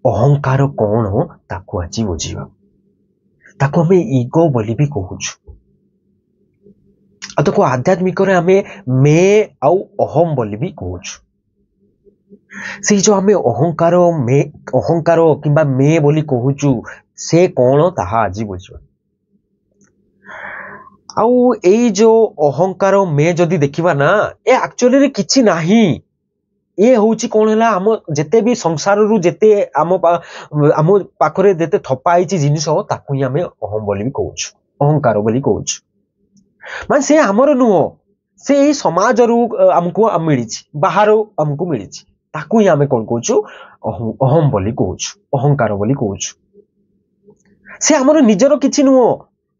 ଅହଙ୍କାର କଣ ତାକୁ ଆଜି ବୁଝିବା। ତାକୁ ଆମେ ଇଗୋ ବୋଲି ବି କହୁଛୁ। ଆଉ ତାକୁ ଆଧ୍ୟାତ୍ମିକରେ ଆମେ ମେ ଆଉ ଅହମ ବୋଲି ବି କହୁଛୁ। ସେଇ ଯୋଉ ଆମେ ଅହଙ୍କାର କିମ୍ବା ମେ ବୋଲି କହୁଛୁ ସେ କଣ ତାହା ଆଜି ବୁଝିବା। ଆଉ ଏଇ ଯୋଉ ଅହଙ୍କାର ମେ ଯଦି ଦେଖିବା ନା, ଏ ଆକ୍ଚୁଆଲି କିଛି ନାହିଁ। ଏ ହଉଛି କଣ ହେଲା, ଆମ ଯେତେ ବି ସଂସାରରୁ ଯେତେ ଆମ ପାଖରେ ଯେତେ ଥପା ହେଇଛି ଜିନିଷ ତାକୁ ହିଁ ଆମେ ଅହମ ବୋଲି ବି କହୁଛୁ, ଅହଙ୍କାର ବୋଲି କହୁଛୁ। ମାନେ ସେ ଆମର ନୁହଁ, ସେ ଏଇ ସମାଜରୁ ଆମକୁ ମିଳିଛି, ବାହାରୁ ଆମକୁ ମିଳିଛି, ତାକୁ ହିଁ ଆମେ କଣ କହୁଛୁ, ଅହମ ବୋଲି କହୁଛୁ, ଅହଙ୍କାର ବୋଲି କହୁଛୁ। ସେ ଆମର ନିଜର କିଛି ନୁହଁ,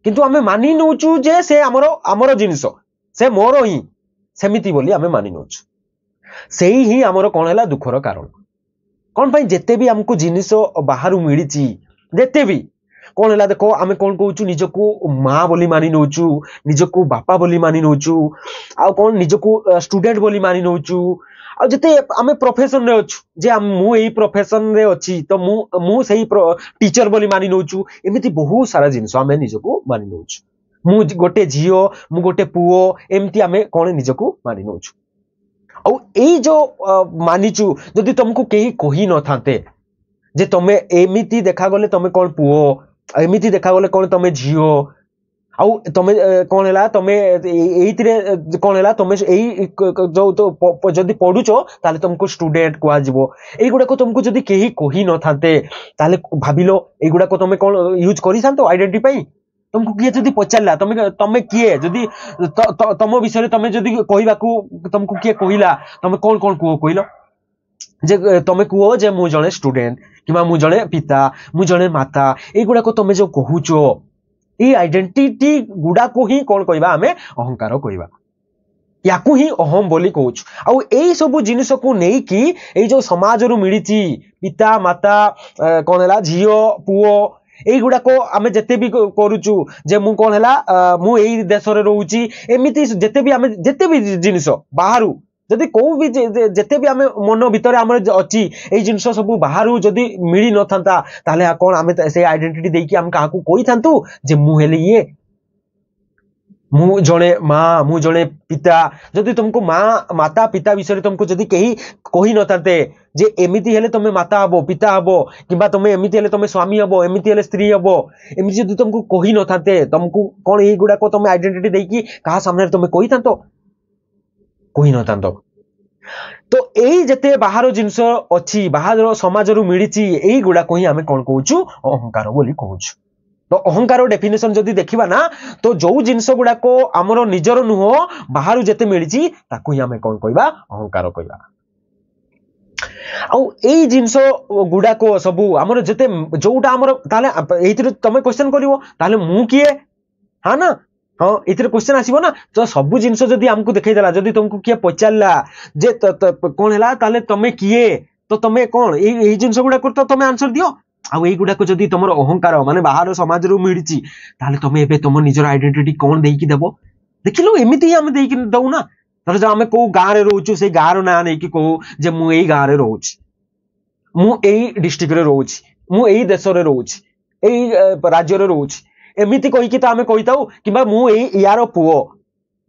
କିନ୍ତୁ ଆମେ ମାନି ନଉଛୁ ଯେ ସେ ଆମର ଜିନିଷ, ସେ ମୋର ହିଁ, ସେମିତି ବୋଲି ଆମେ ମାନି ନଉଛୁ। ସେଇ ହିଁ ଆମର କଣ ହେଲା ଦୁଃଖର କାରଣ। କଣ ପାଇଁ? ଯେତେ ବି ଆମକୁ ଜିନିଷ ବାହାରୁ ମିଳିଛି, ଯେତେ ବି କଣ ହେଲା ଦେଖ, ଆମେ କଣ କହୁଛୁ, ନିଜକୁ ମା ବୋଲି ମାନି ନଉଛୁ, ନିଜକୁ ବାପା ବୋଲି ମାନି ନଉଛୁ, ଆଉ କଣ ନିଜକୁ ଷ୍ଟୁଡେଣ୍ଟ ବୋଲି ମାନି ନଉଛୁ। ଆଉ ଯେତେ ଆମେ ପ୍ରୋଫେସନ ରେ ଅଛୁ, ଯେ ମୁଁ ଏଇ ପ୍ରୋଫେସନ ରେ ଅଛି ତ ମୁଁ ସେଇ ଟିଚର ବୋଲି ମାନି ନଉଛୁ। ଏମିତି ବହୁତ ସାରା ଜିନିଷ ଆମେ ନିଜକୁ ମାନି ନଉଛୁ। ମୁଁ ଗୋଟେ ଝିଅ, ମୁଁ ଗୋଟେ ପୁଅ, ଏମିତି ଆମେ କଣ ନିଜକୁ ମାନି ନଉଛୁ। ଆଉ ଏଇ ଯୋଉ ମାନିଛୁ, ଯଦି ତମକୁ କେହି କହି ନଥାନ୍ତେ ଯେ ତମେ ଏମିତି ଦେଖାଗଲେ ତମେ କଣ ପୁଅ, ଏମିତି ଦେଖାଗଲେ କଣ ତମେ ଝିଅ, ଆଉ ତମେ କଣ ହେଲା, ତମେ ଏଇଥିରେ କଣ ହେଲା, ତମେ ଏଇ ଯୋଉ ଯଦି ପଢୁଛ ତାହେଲେ ତମକୁ ଷ୍ଟୁଡେଣ୍ଟ କୁହାଯିବ। ଏଇଗୁଡାକ ତମକୁ ଯଦି କେହି କହି ନଥାନ୍ତେ ତାହେଲେ ଭାବିଲ ଏଇଗୁଡାକ ତମେ କଣ ୟୁଜ କରିଥାନ୍ତ ଆଇଡେଣ୍ଟି ପାଇଁ? ତମକୁ କିଏ ଯଦି ପଚାରିଲା ତମେ କିଏ, ଯଦି ତମ ବିଷୟରେ ତମେ ଯଦି କହିବାକୁ ତମକୁ କିଏ କହିଲା, ତମେ କଣ କଣ କୁହ କହିଲ? ଯେ ତମେ କୁହ ଯେ ମୁଁ ଜଣେ ଷ୍ଟୁଡେଣ୍ଟ, କିମ୍ବା ମୁଁ ଜଣେ ପିତା, ମୁଁ ଜଣେ ମାତା। ଏଇଗୁଡାକ ତମେ ଯୋଉ କହୁଛ, ଏଇ ଆଇଡେଣ୍ଟିଟି ଗୁଡାକୁ ହିଁ କଣ କହିବା, ଆମେ ଅହଙ୍କାର କହିବା। ୟାକୁ ହିଁ ଅହମ ବୋଲି କହୁଛୁ। ଆଉ ଏଇ ସବୁ ଜିନିଷକୁ ନେଇକି ଏଇ ଯୋଉ ସମାଜରୁ ମିଳିଛି, ପିତା ମାତା, କଣ ହେଲା ଝିଅ ପୁଅ, এইগুড়াক আমি যেতে বি করুচু যে মু কোন হেলা মু এই দেশরে রহুচি, এমিতি যেতে বি জিনিস বাহারু যদি কোউ বি যেতে বি আমি মন ভিতরে আমার অছি এই জিনিস সবু বাহারু যদি মিলি নথান্তা তাহলে কোন আমি সেই আইডেন্টিটি দেইকি আমি কাহাকু কইথান্তু যে মু হেলি ইয়ে, মু জনে মা, মু জনে পিতা। যদি तुमको माँ माता पिता विषय तुमको जदि कही कही नथाते जे एमिति हेले तमे माता हबो, पिता हबो, किंबा तमे एमिति हेले तमे स्वामी हबो, एमिति हेले स्त्री हबो, एमिति जदि तुमको कही नथाते तुमको कोन एई गुडा को तमे आइडेंटिटी देकी कहा सामने तमे कही थांतो, कही नथांतो। तो एई जते बाहर जिंस अछि, बाहर समाजरू मिलिछि, एई गुडा को ही आमे कोन कहूछु, अहंकार बोली कहूछु। तो अहंकार डेफिनेशन जदि देखिबा ना, तो जो जिनस गुडा को हमरो निजर नुह बाहर जेते मिलिछि ताकू ही आमे कोन कहबा, अहंकार कहबा। आउ एई जिनस गुडा को सबु हमरो जेते जोटा हमरो ताले एइतिर तमे क्वेश्चन करिवो ताले मु किए, हां ना, हां एइतिर क्वेश्चन आसीबो ना। तो सबु जिनस जदि हमकु देखाइ देला, जदि तुमको किए पचारला जे कोन हैला ताले तमे किए, तो तमे कोन एई जिनस गुडा को तो तमे आंसर दियो। आउ एई गुडा को जदि तमरो अहंकार माने बाहर समाज रु मिलिछि ताले तमे एबे तम निजर आइडेंटिटी कोन देइकी देबो, देखिलो एमिति ही हम देइकी दउ ना। तर जो हमें को गां रे रहउछु, से गां रो ना नै कि को जे मु एई गां रे रहउछि, मु एई डिस्ट्रिक्ट रे रहउछि, मु एई देश रे रहउछि, एई राज्य रे रहउछि, एमिति कहि कि त हमें कहिताउ किबा मु एई यारो पुओ,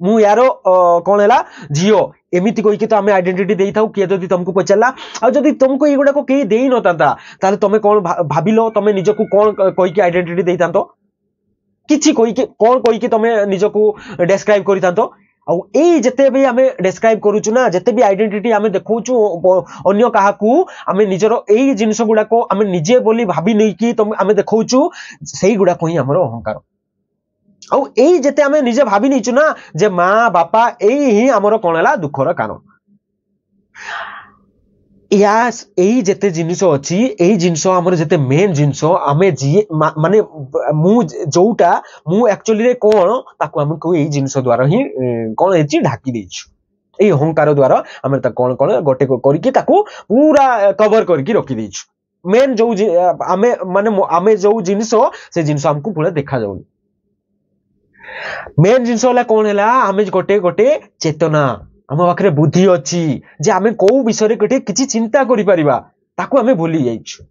मु यारो कोन हैला जियो, एमिति कहि कि त हमें आइडेंटिटी देइताउ। किए जदि तुमको पचारला आ जदि तुमको एई गुडा को केही देई नतांता ताले तमे कोन भाबिलो, तमे निजको कोन कहि कि आइडेंटिटी देइतांतो, किछि कहि कि कोन कहि कि तमे निजको डिस्क्राइब करितांतो। आउ एई जते भी हमें डिस्क्राइब करूछु ना, जते भी आइडेंटिटी हमें देखौछु अन्य काहाकू, हमें निजर एई जिनिस गुडा को हमें निजे बोली भाबी नै कि तमे हमें देखौछु, सेई गुडा को ही हमरो अहंकार। आउ एई जते हमें निजे भाबी नैछु ना जे मां बापा, एई ही हमरो कोन हैला दुखर कारण। यास एई जते जिनिस अछि, एई जिनिस हमर जते मेन जिनिस हमें जी माने मु जोटा मु एक्चुअली रे कोन ताकू हम को एई जिनिस द्वारा ही कोन हेछि ढाकी देछु। एई अहंकार द्वारा हम त कोन कोन गोटे को करिकि ताकू पूरा कवर करके रखि देछु। मेन जो हमें माने हमें जो जिनिस से जिनिस हमको पूरा देखा जाउनी। मेन जिनिस होला कोन हैला, हमें गोटे गोटे चेतना, हम पाखरे बुद्धि अछि जे हमें को विषय रे गोटे किछि चिंता करि परिबा, ताकू हमें भूली जाइछु।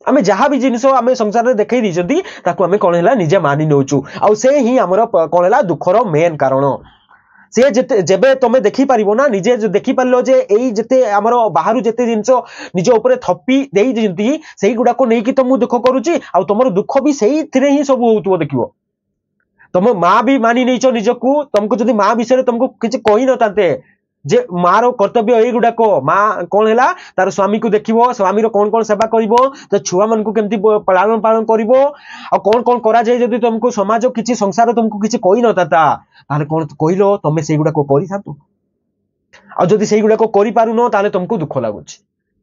आमे जहाँ भी जिनिस आमे संसार रे देखै दिजंती ताकू आमे कोन हैला निजे मानि नउचु आ से ही हमर कोन हैला दुखर मेन कारण से जेबे तुम देखी पारिबो ना निजे देखी पारलो जे एई जेते हमर बाहरु जेते जिंस निज ऊपर थप्पी देई दिजंती सेही गुडा को नेकी तुम दुख करूची आ तुमर दुख भी सेही थिरे ही सब होतबो देखिबो तुम माँ भी मानि नैचो निजकू तुमको जदि माँ विषय तुमको किछि कहि न ताते जे मार कर्तव्य एई गुडा को माँ कोन हैला तार स्वामी को देखिबो स्वामी रो कोन कोन सेवा करिवो त छुआ मन को केमती पालन पालन करिवो आ कोन कोन करा जाय जदि तुमको समाज किछि संसार तुमको किछि कहि न ताता ताले कोन कहिलो तमे सेई गुडा को करि थातो आ जदि सेई गुडा को करि पारुनो ताले तुमको दुख लागुछि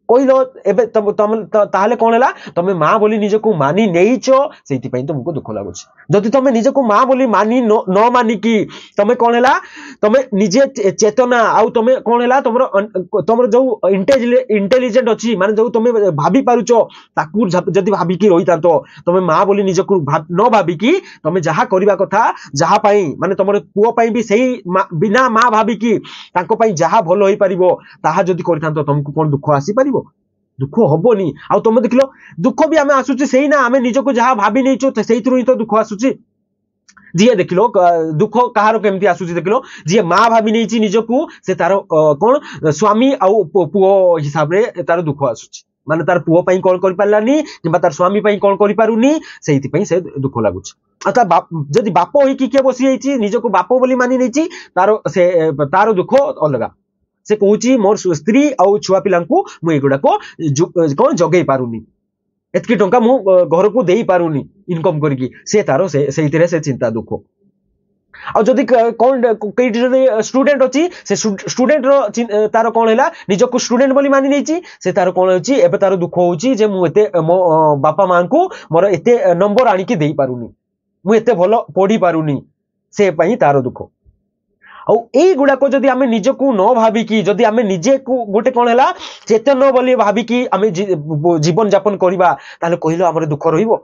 कहिलो एबे ताहले कोन हैला तमे माँ बोली निजको मानि नेइचो सेति पई तुमको दुख लागुछि जदि तमे निजको माँ बोली मानि न मानि की तमे कोन हैला तमे निजे चेतना आउ तमे कोन हैला तमरो जो इंटेलिजेंट अछि माने जो तमे भाबी पारुचो ताकू जदि भाबी की रही तातो तमे माँ बोली निजको न भाबी की तमे जहा करिबा कथा जहा पई माने तमरो पुओ पई भी सही बिना माँ भाबी की ताको पई जहा भलो होई परिबो ताहा जदि करि तातो तुमको कोन दुख आसी परिबो दुख हबोनी आ तुम देखलो दुख भी आमे आसुची सेही ना आमे निजको जहा भाबी नैचो सेहितरु ही तो दुख आसुची जिए देखलो दुख कहारो केमती आसुची देखलो जिए माँ भाबी नैची निजको से तारो कोन स्वामी आ पुओ हिसाब रे तारो दुख आसुची माने तार पुओ पई कोन करि पारलानी किबा तार स्वामी पई कोन करि पारुनी सेहिति पई से दुख लागुची आता बाप जदि बाप होई की के बसी आइची निजको बाप बोली मानि नैची तारो दुख अलगा से कहूची मोर स्त्री आउ छुआ पिलांकू मु एगुडा को कोन जगै पारुनी एतकी टंका मु घर को देई पारुनी इनकम करकी से तारो सेहितिरे से चिंता दुख आ जदि कोन कई स्टूडेंट अछि से स्टूडेंट रो तारो कोन हैला निजको स्टूडेंट बोली मानि नैची से तारो कोन होची एबे तारो दुख होची जे मु एते मो बापा मां को मोर एते नंबर आनी की देई पारुनी मु एते भलो पढी पारुनी से पई तारो दुख आ एई गुडा को जदि आमे निजको न भाबी की जदि आमे निजे को गोटे कोन हैला चेतन बोली भाबी की आमे जीवन यापन करिबा ताले कहिलो हमर दुख रहिबो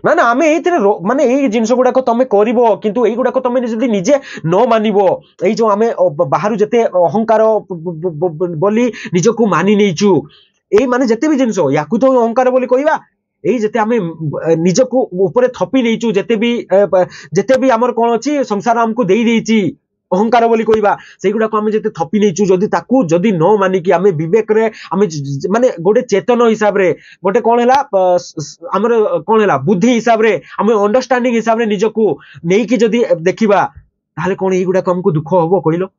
ना ना आमे एइथिरे माने एई जिंस गुडा को तमे करिवो किंतु एई गुडा को तमे जदि निजे न मानिबो एई जो आमे बाहरु जते अहंकार बोली निजको मानि नैचु एई माने जते भी जिंस याकू तो अहंकार बोली कहिबा एई जते आमे निजको ऊपर थपी नैचु जते भी हमर कोन अछि संसार हमको देई देइची अहंकार बोली कहिबा सेगुडा को आमे जते थपी नैचु जदि ताकू जदि न मानि की आमे विवेक रे आमे माने गोटे चेतन हिसाब रे गोटे कोन हैला हमर कोन हैला बुद्धि हिसाब रे आमे अंडरस्टैंडिंग हिसाब रे निजको नेई की जदि देखिबा ताले कोन एगुडा को हमको दुख हबो कहिलो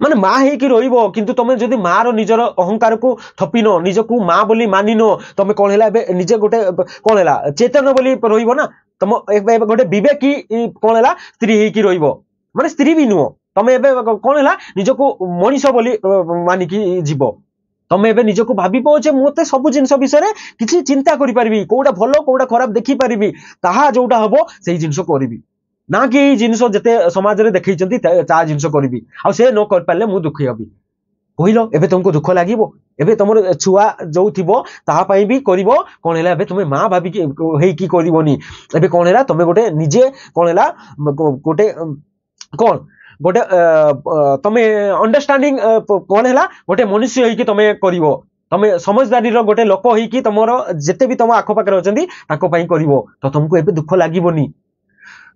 माने माँ हे कि रहिबो किंतु तमे जदि माँ रो निजर अहंकार को थपिनो निजको माँ बोली मानिनो तमे कोन हैला एबे निजे गोटे कोन हैला चेतन बोली रहिबो ना तम एबे गोटे विवेक की कोन हैला स्त्री हे कि रहिबो माने स्त्री भी नुह तमे एबे कोन हैला निजको मनीष बोली मानि की जीवो तमे एबे निजको भाबिबो जे मोते सब जिंस विषय किछि चिंता करि परिबी कोडा भलो कोडा खराब देखि परिबी ताहा जोटा हबो सेही जिंस करिबी ना कि जिनिस जते समाज रे देखैचंती ता जिनिस करबी आ से न कर पाले मु दुखी हबी कहिलो एबे तुमको दुख लागिवो एबे तुमर छुआ जो थिबो ता पई भी करिवो कोन हैला एबे तुमे मां भाभी की हेई की करिवोनी एबे कोन हैला तुमे गोटे निजे कोन हैला गोटे कोन गोटे तुमे अंडरस्टैंडिंग कोन हैला गोटे मनुष्य हेई की तुमे करिवो तमे समझदारी रो गोटे लोक हेई की तमरो जते भी तम आखो पाकर अछंती ताको पई करिवो तो तुमको एबे दुख लागिवोनी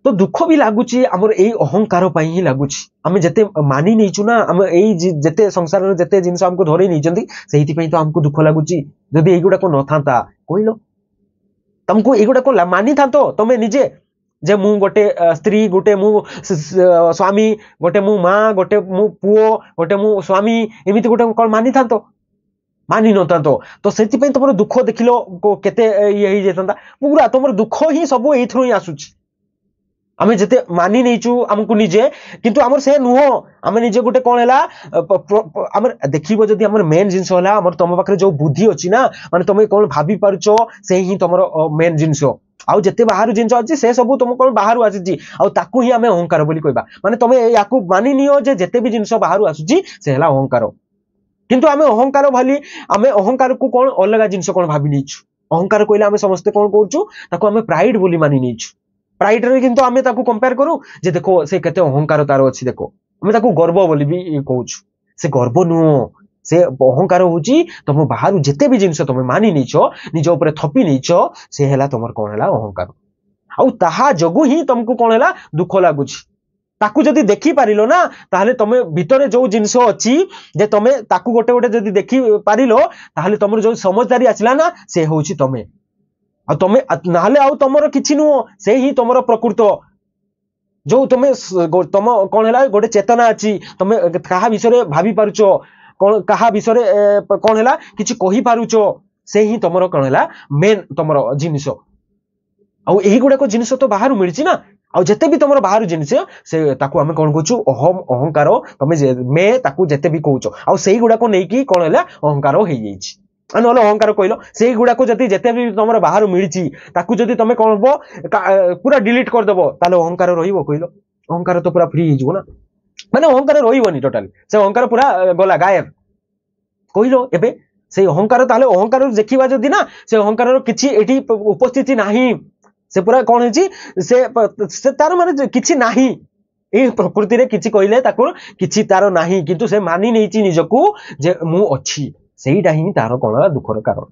तो दुख भी लागुची हमर एई अहंकार पई ही लागुची हमें जते मानि नैचु ना हम एई जते संसार रे जते जिंस हमको धरै नैचंती सेहिति पई तो हमको दुख लागुची जदी एगुडा को न थांता कहिलो तुमको एगुडा को मानि थांतो तमे निजे जे मु गोटे स्त्री गोटे मु स्वामी गोटे मु मां गोटे मु पुओ गोटे मु स्वामी एमिति गोटे कोन मानि थांतो मानि न थांतो तो सेति पई तमरो दुख देखिलो केते ये ही जेतंता पूरा तमरो दुख ही सब एथरो ही आसुची आमे जते मानि नैचु हमको निजे किंतु हमर से नुह आमे निजे गोटे कोन हैला हमर देखिबो जदी हमर मेन जिंस होला हमर तम पाखरे जो बुद्धि अछि ना माने तमे कोन भाबी पारुचो से ही तमर मेन जिंस आउ जते बाहर जिंस अछि से सब तुम कोन बाहर आछि आउ ताकू ही आमे अहंकार बोली कहबा माने तमे याकू मानि नियो जे जते भी जिंस बाहर आछि से हला अहंकार किंतु आमे अहंकार भली आमे अहंकार को कोन अलगा जिंस कोन भाबी नैछु अहंकार कहले आमे समस्त कोन कहउछु ताको आमे प्राइड बोली मानि नैछु प्राइड रे किंतु आमे ताकू कंपेयर करू जे देखो से केते अहंकार तार अछि देखो आमे ताकू गर्व बोली भी कहउछु से गर्व नु से अहंकार होची तुम बाहर जेते भी जिनस तुम मानि नैछ निज ऊपर थपी नैछ से हैला तुमर कोन हैला अहंकार आउ ताहा जगु ही तुमको कोन हैला दुख लागुची ताकू जदि देखि पारिलो ना ताहले तमे भितरे जो जिनस अछि जे तमे ताकू गोटे गोटे जदि देखि पारिलो ताहले तमर जो समझदारी आसिला ना से होची तमे आ तमे नाले आउ तमर किछि नु से ही तमर प्रकृत जो तमे तम कोन हैला गोटे चेतना अछि तमे कहा विषय भाबी पारुचो कोन कहा विषय कोन हैला किछि कहि पारुचो से ही तमर कोन हैला मेन तमर जिनिस आउ एही गुडा को जिनिस तो बाहर मिलछि ना आउ जते भी तमर बाहर जिनिस से ताकू हमें कोन कहूछु अहम अहंकार तमे मैं ताकू जते भी कहूचो आउ सेही गुडा को नेकी कोन हैला अहंकार होई जाइछि अनल अहंकार कहलो सेही गुडा को जति जते भी तमर बाहर मिलछि ताकू जति तमे कोनबो पूरा डिलीट कर देबो ताले अहंकार रहिबो कहलो अहंकार तो पूरा फ्री हिजो ना माने अहंकार रहिबोनी टोटली से अहंकार पूरा गला गायब कहलो एबे से अहंकार ताले अहंकार देखिबा जदि ना से अहंकार किछि एठी उपस्थिति नाही से पूरा कोन हिची से तार माने किछि नाही ए प्रकृति रे किछि कहले ताको किछि तार नाही किंतु से मानि नैछि निजको जे मु अछि सेहीटा ही तार कोन दुखर कारण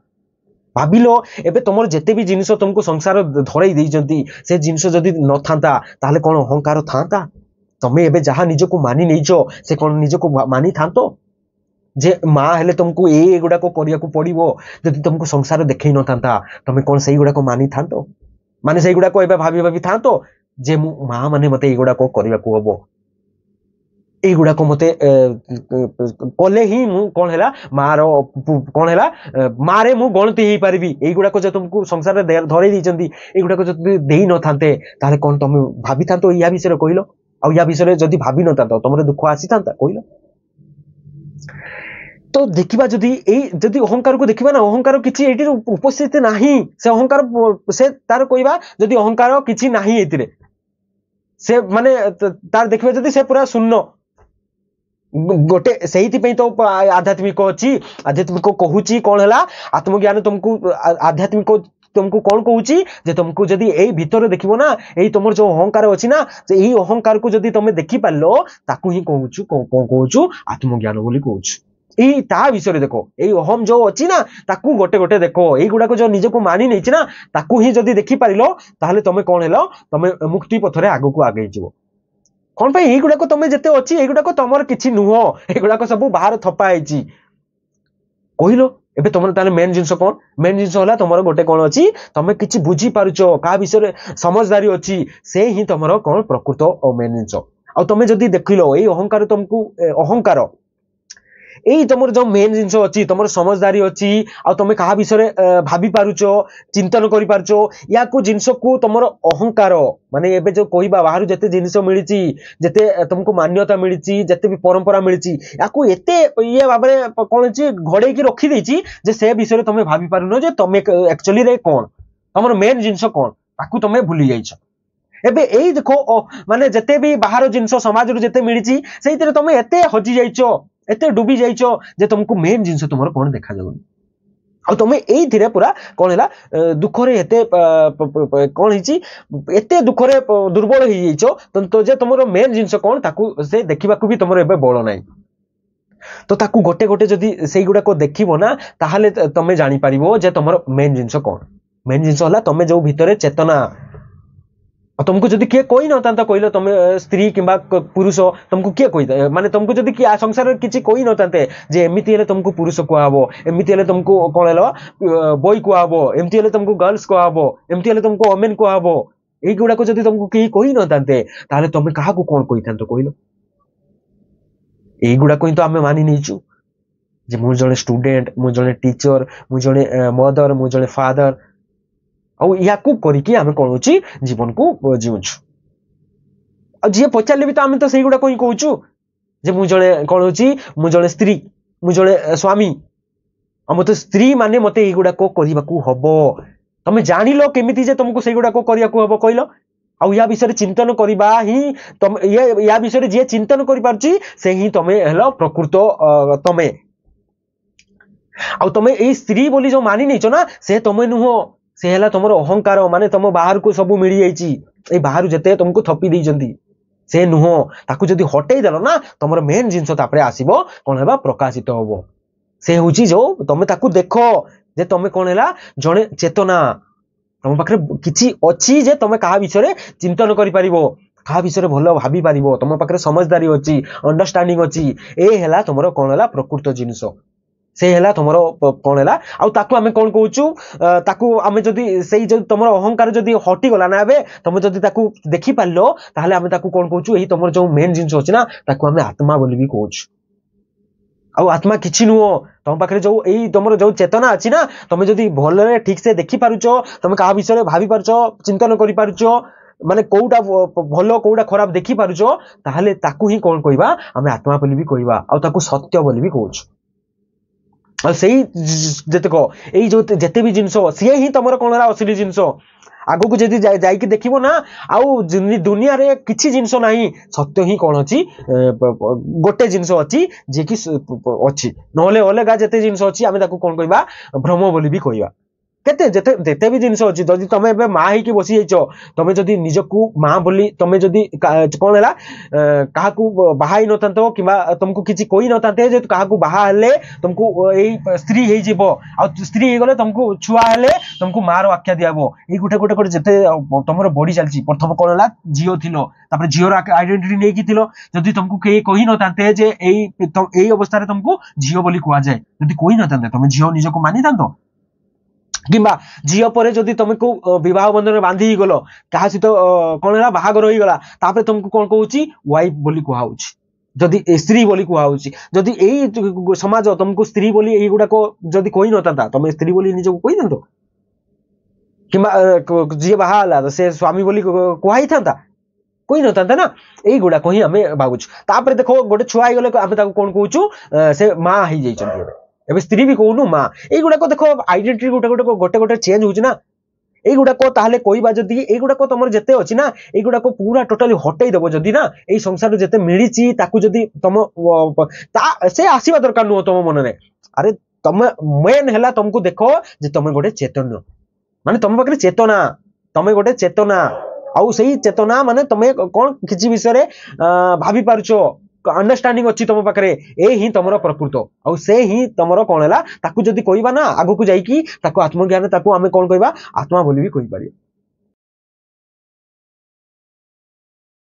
भाबिलो एबे तुमर जेते भी जिनिस तुमको संसार धरई देइजंती से जिनिस जदि न थांता ताले कोन अहंकार थांता तमे एबे जहा निजको मानि नैछो से कोन निजको मानि थांतो जे माँ हेले तुमको ए गुडा को करिया को पड़िबो जदि तुमको संसार देखै न थांता तमे कोन सेही गुडा को मानि थांतो माने सेही गुडा को एबे भाबी भाबी थांतो जे मु माँ माने मते ए गुडा को करिया को हबो ए गुडा को मते कोले ही मु कोन हैला मारो कोन हैला मारे मु गणति ही पारबी ए गुडा को जे तुमको संसार रे धरै दिजंती ए गुडा को जदि देई न थांते ताले कोन तुम भाबी थांतो या विषय रे कहिलो आ या विषय रे जदि भाबी न थांतो तमरे दुख आसी थांता कहिलो तो देखिबा जदि अहंकार को देखिबा ना अहंकार किछि एटी उपस्थित नाही से अहंकार से तार कहबा जदि अहंकार किछि नाही एतिरे से माने तार देखिबा जदि से पूरा शून्य गोटे सेहिति पई तो आध्यात्मिक अछि आध्यात्मिक कहूची कोन हला आत्मज्ञान तुमको आध्यात्मिक तुमको कौन कहूची जे तुमको जदि एई भीतर देखिबो ना एई तुमर जो अहंकार अछि ना से एई अहंकार को जदि तमे देखि पालो ताकू ही कहूछु कहूछु आत्मज्ञान बोली कहूछु एई ता विषय देखो एई अहम जो अछि ना ताकू गोटे गोटे देखो एई गुडा को जो निज को मानि नैछि ना ताकू ही जदि देखि पारिलो ताहले तमे कोन हेलो तमे मुक्ति पथरे आगु को आगे जिवो कोन पे एई गुडा को तमे जते अछि एई गुडा को तमर किछि नुहो एई गुडा को सब बाहर थपा आइछि कहिलो एबे तमर ताले मेन जिंस होला तमर गोटे कोन अछि तमे किछि बुझी पारुचो का विषय समझदारी अछि से ही तमर कोन प्रकृत मेन जिंस आ तमे जदि देखिलो एई अहंकार तुमको अहंकार एई तमर जो मेन जिंस अछि तमर समझदारी अछि आ तमे कहा विषय भाबी पारुचो चिंतन करि पारुचो या को जिंस को तमर अहंकार माने एबे जो कहिबा बाहर जते जिंस मिलिछि जते तुमको मान्यता मिलिछि जते भी परंपरा मिलिछि या को एते ये बाबरे कोन अछि घडे की रखि दैछि जे से विषय तमे भाबी पारुनो जे तमे एक्चुअली रे कोन तमर मेन जिंस कोन ताकू तमे भूली जाइछ एबे एई देखो माने जते भी बाहर जिंस समाज रु जते मिलिछि सेइतरे तमे एते हजि जाइछो एते डूबी जाइछो जे तुमको मेन जिंस तुमर कोन देखा जाउनी आ तमे एई थिरे पूरा कोन हैला दुख रे एते कोन हिची एते दुख रे दुर्बल होई जाइछो तो जे तुमर मेन जिंस कोन ताकू से देखिबा को भी तुमर एबे बळ नाही तो ताकू गोटे गोटे जदि सेई गुडा को देखिबो ना ताहाले तमे जानि परिबो जे तुमर मेन जिंस होला तमे जो भितरे चेतना तुमको जदि किए कोई न तांता कहलो तमे स्त्री किंबा पुरुष तुमको किए कोई माने तुमको जदि कि संसार किछि कोई न तांते जे एमिति हेले तुमको पुरुष को आबो एमिति हेले तुमको कोन हेलो बॉय को आबो एमिति हेले तुमको गर्ल्स को आबो एमिति हेले तुमको वुमेन को आबो एई गुडा को जदि तुमको कि कोई न तांते ताले तमे काहा को कोन कोइ थांतो कहलो एई गुडा कोइ तो हमें मानि नैछु जे मु जने स्टूडेंट मु जने टीचर मु जने मदर मु जने फादर आ या को करिकि आमे कोन होची जीवन को जीवछु आ जे पचारले भी तो आमे तो सेही गुडा कोइ कहूछु जे मु जने कोन होची मु जने स्त्री मु जने स्वामी आ मते स्त्री माने मते एई गुडा को करिबा को हबो तमे जानिलो केमिति जे तुमको सेही गुडा को करिया को हबो कहलो आ या विषय चिंतन करिबा ही तम या विषय जे चिंतन करि पारची से ही तमे हेलो प्रकृत तमे आ तमे एई स्त्री बोली जो मानि नैछो ना से तमे नुहो से हेला तमर अहंकार माने तम बाहर को सब मिली जाइछि ए बाहर जते तुमको थपी दैजंती से नुहो ताकू जदि हटेई देलो ना तमर मेन जिंस तापरे आसीबो कोन हेबा प्रकाशित होबो से हूँ जो तुम ताकू देख जे तुम कौन है जड़े चेतना तुम पाखे किसी अच्छी जे तुम क्या विषय चिंतन कर क्या विषय भल भाभी पार तुम पाखे समझदारी अच्छी अंडरस्टांडिंग अच्छी ये तुम कौन है प्रकृत जिनस से है तुमर कौन है आम कौन कहूँ आम जदि से तुम अहंकार जदि हटिगला ना ए तुम जदि देखी पार ताहले आम कौन कहूँ यही तुम जो मेन जिनस अच्छी ना आम आत्मा बोली भी कहूँ आत्मा किसी नुह तुम पाखे जो यही तुम जो चेतना अच्छी ना तुम जदि भल ठीक से देखी पारुच तुम क्या विषय भाभी पारुच चिंतन कर पारुच माने कोउटा भलो कोउटा खराब देखी पारुच ताहले ताकू ही कौन कहवा आम आत्मा बोली भी कहवा आउ सत्य बोली भी कहूँ सही जेतक यही जो जेते भी जिनस सी ही तुम कौन है असली जिनस आगो को जदि जाइकी देखिबो ना आउ दुनिया रे किछि जिनस नाही सत्य ही कौन अछि गोटे जिनस अछि जे कि अछि नहले अलगा जेते जिनस अछि आमे ताकू कौन कहबा भ्रम बोली भी कहबा केते जेते जेते भी जिनस अछि जदि तमे एबे मा ही कि बसी जाइछो तमे जदि निजकू मां बोली तमे जदि कौन हैला काहाकू बाहाई नथांतो किबा तुमको किछि कोई नथांते जे काहाकू बाहा हेले तुमको एई स्त्री हे जिवो आ स्त्री हे गले तुमको छुआ हेले तुमको मार आख्या दियाबो ए गुटे गुटे गुटे जेते तमरो बॉडी चलछि प्रथम कौन हैला जियो थिलो तापर जियोर आइडेंटिटी नै कि थिलो जदि तुमको केही कहि नथांते जे एई अवस्था रे तुमको जियो बोली कुआ जाय जदि कोई नथांते तुम जियो निजको मानि थांतो किंबा झील पर जदि तुमको विवाह बंधन बांधी ही गल क्या सहित कौन है बाहागर हो गला तापर तुमको कौन कहूँ वाइफ बोली कहूँ जदि स्त्री बोली कहूँ जदि यही समाज तुमको स्त्री बोली यही गुड़ाक जदि कही नता तुम स्त्री बोली निजको कही था कि जी बाहा से स्वामी बोली कही था कही नता ना यही गुड़ाक ही आम भावुँ तापर देख गोटे छुआ गले आम कौन कहूँ से माँ हो जाइए एबे स्त्री भी कहूनु माँ यही गुड़ाक देख आइडेंटिटी गोटे गोटे गोटे गोटे चेंज होची ना यही गुड़ाक ताहले कहबा जदि यही गुड़ाक तुम जेते अछि ना यही गुड़ाक पूरा टोटली हटई देबो जदि ना एई संसार जेते मिलिची ताकू जदि तुम से आसीबा दरकार नुह तुम मन रे अरे तुम मेन हैला तुमको देखो जे तुम गोटे चेतन माने तुम पाखरे चेतना तुम गोटे चेतना आउ सही चेतना माने तुम कौन किसी विषय भाभी पारुचो अंडरस्टांडिंग अच्छी तुम पाखे ए ही तुम प्रकृत आउ से ही तुम कौन है ताकू जदि कहबा ना आगू को जाइकी ताकू आत्मज्ञान ताकू आमे कौन कहबा आत्मा बोली भी कहि पारिबा।